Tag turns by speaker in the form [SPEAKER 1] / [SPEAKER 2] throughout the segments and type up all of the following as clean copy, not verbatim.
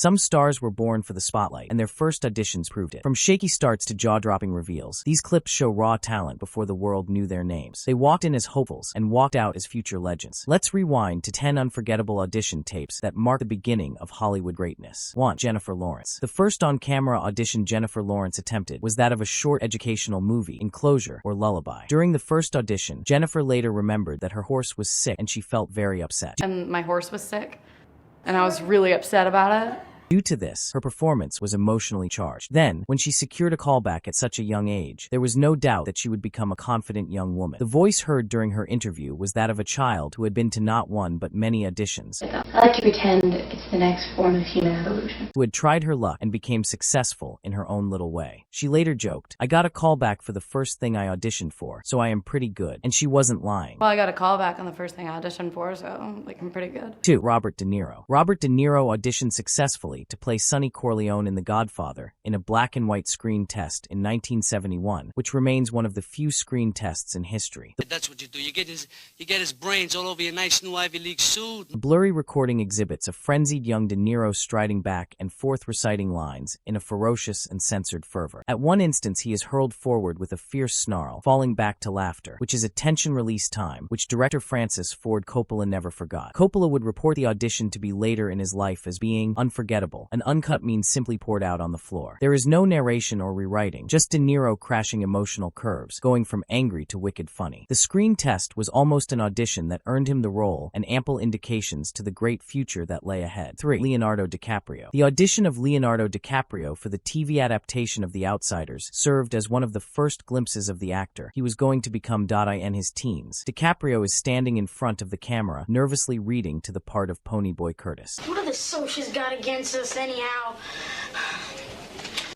[SPEAKER 1] Some stars were born for the spotlight, and their first auditions proved it. From shaky starts to jaw-dropping reveals, these clips show raw talent before the world knew their names. They walked in as hopefuls and walked out as future legends. Let's rewind to 10 unforgettable audition tapes that mark the beginning of Hollywood greatness. 1. Jennifer Lawrence. The first on-camera audition Jennifer Lawrence attempted was that of a short educational movie, Enclosure or Lullaby. During the first audition, Jennifer later remembered that her horse was sick and she felt very upset.
[SPEAKER 2] And my horse was sick, and I was really upset about it.
[SPEAKER 1] Due to this, her performance was emotionally charged. Then, when she secured a callback at such a young age, there was no doubt that she would become a confident young woman. The voice heard during her interview was that of a child who had been to not one but many auditions,
[SPEAKER 3] I like to pretend it's the next form of human evolution,
[SPEAKER 1] who had tried her luck and became successful in her own little way. She later joked, "I got a callback for the first thing I auditioned for, so I am pretty good." And she wasn't lying.
[SPEAKER 2] Well, I got a callback on the first thing I auditioned for, so I'm pretty good.
[SPEAKER 1] 2. Robert De Niro. Robert De Niro auditioned successfully to play Sonny Corleone in The Godfather in a black and white screen test in 1971, which remains one of the few screen tests in history.
[SPEAKER 4] That's what you do. You get his brains all over your nice new Ivy League suit.
[SPEAKER 1] The blurry recording exhibits a frenzied young De Niro striding back and forth reciting lines in a ferocious and censored fervor. At one instance, he is hurled forward with a fierce snarl, falling back to laughter, which is a tension-release time, which director Francis Ford Coppola never forgot. Coppola would report the audition to be later in his life as being unforgettable. An uncut means simply poured out on the floor. There is no narration or rewriting, just De Niro crashing emotional curves, going from angry to wicked funny. The screen test was almost an audition that earned him the role and ample indications to the great future that lay ahead. 3. Leonardo DiCaprio. The audition of Leonardo DiCaprio for the TV adaptation of The Outsiders served as one of the first glimpses of the actor he was going to become in his teens. DiCaprio is standing in front of the camera, nervously reading to the part of Ponyboy Curtis.
[SPEAKER 5] What do the socials got against us anyhow?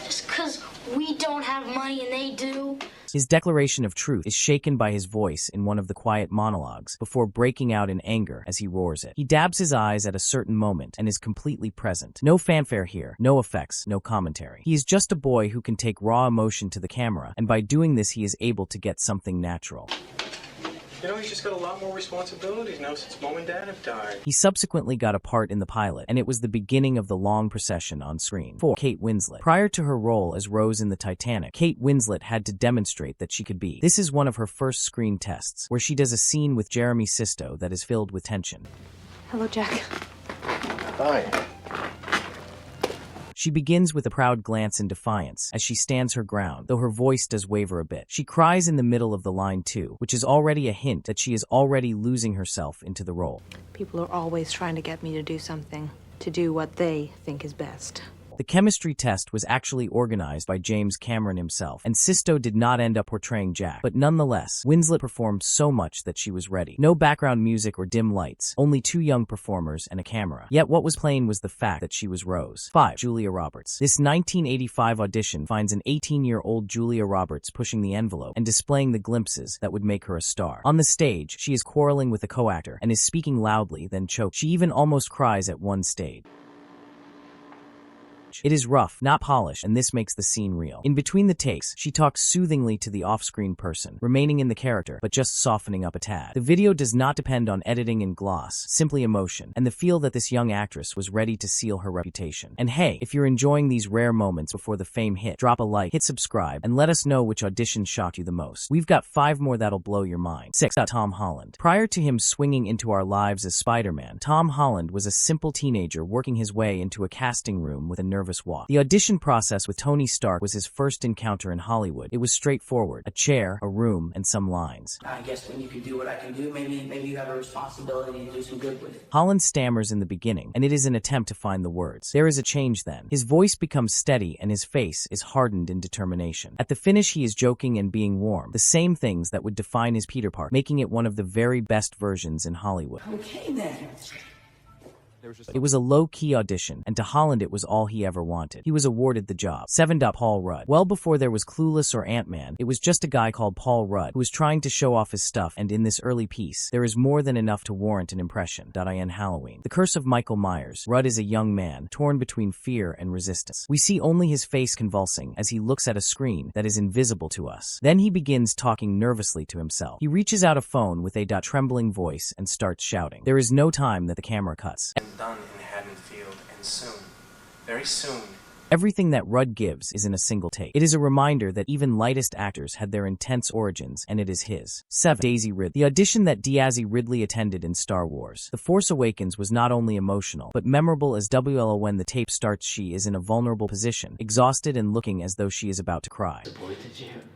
[SPEAKER 5] Just 'cause we don't have money and they do?
[SPEAKER 1] His declaration of truth is shaken by his voice in one of the quiet monologues before breaking out in anger as he roars it. He dabs his eyes at a certain moment and is completely present. No fanfare here, no effects, no commentary. He is just a boy who can take raw emotion to the camera, and by doing this he is able to get something natural.
[SPEAKER 6] You know, he's just got a lot more responsibilities now since Mom and Dad have died.
[SPEAKER 1] He subsequently got a part in the pilot, and it was the beginning of the long procession on screen. 4. Kate Winslet. Prior to her role as Rose in the Titanic, Kate Winslet had to demonstrate that she could be. This is one of her first screen tests, where she does a scene with Jeremy Sisto that is filled with tension.
[SPEAKER 2] Hello, Jack.
[SPEAKER 6] Hi.
[SPEAKER 1] She begins with a proud glance in defiance as she stands her ground, though her voice does waver a bit. She cries in the middle of the line too, which is already a hint that she is already losing herself into the role.
[SPEAKER 7] People are always trying to get me to do something, to do what they think is best.
[SPEAKER 1] The chemistry test was actually organized by James Cameron himself, and Sisto did not end up portraying Jack. But nonetheless, Winslet performed so much that she was ready. No background music or dim lights, only 2 young performers and a camera. Yet what was plain was the fact that she was Rose. 5. Julia Roberts. This 1985 audition finds an 18-year-old Julia Roberts pushing the envelope and displaying the glimpses that would make her a star. On the stage, she is quarreling with a co-actor and is speaking loudly, then chokes. She even almost cries at one stage. It is rough, not polished, and this makes the scene real. In between the takes, she talks soothingly to the off-screen person, remaining in the character, but just softening up a tad. The video does not depend on editing and gloss, simply emotion, and the feel that this young actress was ready to seal her reputation. And hey, if you're enjoying these rare moments before the fame hit, drop a like, hit subscribe, and let us know which audition shocked you the most. We've got 5 more that'll blow your mind. 6. Tom Holland. Prior to him swinging into our lives as Spider-Man, Tom Holland was a simple teenager working his way into a casting room with a nervous walk. The audition process with Tony Stark was his first encounter in Hollywood. It was straightforward. A chair, a room, and some lines.
[SPEAKER 8] I guess when you can do what I can do, maybe you have a responsibility to do some good with it.
[SPEAKER 1] Holland stammers in the beginning, and it is an attempt to find the words. There is a change then. His voice becomes steady, and his face is hardened in determination. At the finish, he is joking and being warm, the same things that would define his Peter Parker, making it one of the very best versions in Hollywood.
[SPEAKER 8] Okay then.
[SPEAKER 1] It was a low-key audition, and to Holland it was all he ever wanted. He was awarded the job. 7. Paul Rudd. Well before there was Clueless or Ant-Man, it was just a guy called Paul Rudd who was trying to show off his stuff, and in this early piece, there is more than enough to warrant an impression. In Halloween. The Curse of Michael Myers. Rudd is a young man, torn between fear and resistance. We see only his face convulsing as he looks at a screen that is invisible to us. Then he begins talking nervously to himself. He reaches out a phone with a trembling voice and starts shouting. There is no time that the camera cuts.
[SPEAKER 6] Done in Haddonfield, and soon. very soon.
[SPEAKER 1] Everything that Rudd gives is in a single take. It is a reminder that even lightest actors had their intense origins, and it is his. 7. Daisy Ridley. The audition that Daisy Ridley attended in Star Wars The Force Awakens was not only emotional, but memorable as WLO. When the tape starts, she is in a vulnerable position, exhausted and looking as though she is about to cry.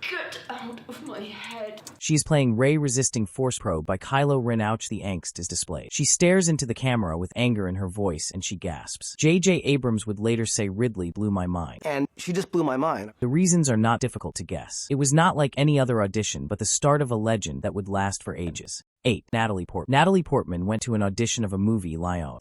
[SPEAKER 9] Get out of my head.
[SPEAKER 1] She is playing Rey resisting Force Probe by Kylo Ren. Ouch, the angst is displayed. She stares into the camera with anger in her voice and she gasps. J.J. Abrams would later say Ridley blew my mind.
[SPEAKER 10] And she just blew my mind.
[SPEAKER 1] The reasons are not difficult to guess. It was not like any other audition, but the start of a legend that would last for ages. 8. Natalie Portman. Natalie Portman went to an audition of a movie, Lion.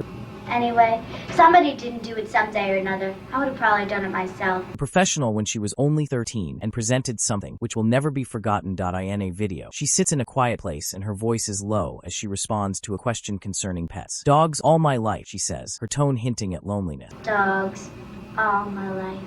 [SPEAKER 11] Anyway, somebody didn't do it someday or another. I would have probably done it myself.
[SPEAKER 1] A professional when she was only 13 and presented something which will never be forgotten. In a video, she sits in a quiet place and her voice is low as she responds to a question concerning pets. Dogs all my life, she says, her tone hinting at loneliness.
[SPEAKER 11] Dogs all my life.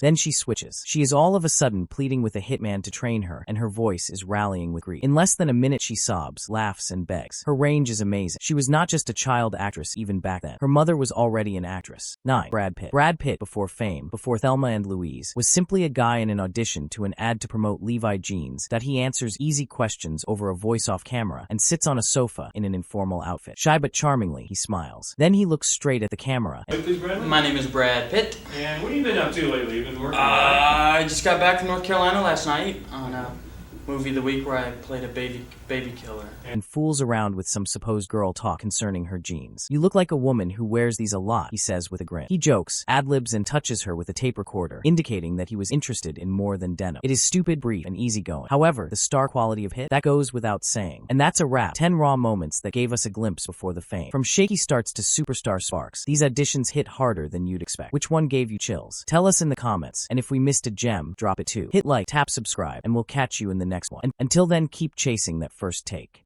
[SPEAKER 1] Then she switches. She is all of a sudden pleading with a hitman to train her, and her voice is rallying with grief. In less than a minute she sobs, laughs, and begs. Her range is amazing. She was not just a child actress even back then. Her mother was already an actress. 9. Brad Pitt. Brad Pitt, before fame, before Thelma and Louise, was simply a guy in an audition to an ad to promote Levi jeans that he answers easy questions over a voice off camera and sits on a sofa in an informal outfit. Shy but charmingly, he smiles. Then he looks straight at the camera.
[SPEAKER 8] My name is Brad Pitt.
[SPEAKER 6] And what have you been up to lately? You've been working
[SPEAKER 8] I just got back from North Carolina last night on a movie of the week where I played a baby killer.
[SPEAKER 1] And fools around with some supposed girl talk concerning her jeans. You look like a woman who wears these a lot, he says with a grin. He jokes, ad-libs and touches her with a tape recorder, indicating that he was interested in more than denim. It is stupid, brief, and easygoing. However, the star quality of hit, that goes without saying. And that's a wrap. 10 raw moments that gave us a glimpse before the fame. From shaky starts to superstar sparks, these auditions hit harder than you'd expect. Which one gave you chills? Tell us in the comments, and if we missed a gem, drop it too. Hit like, tap subscribe, and we'll catch you in the next one. And until then, keep chasing that first take.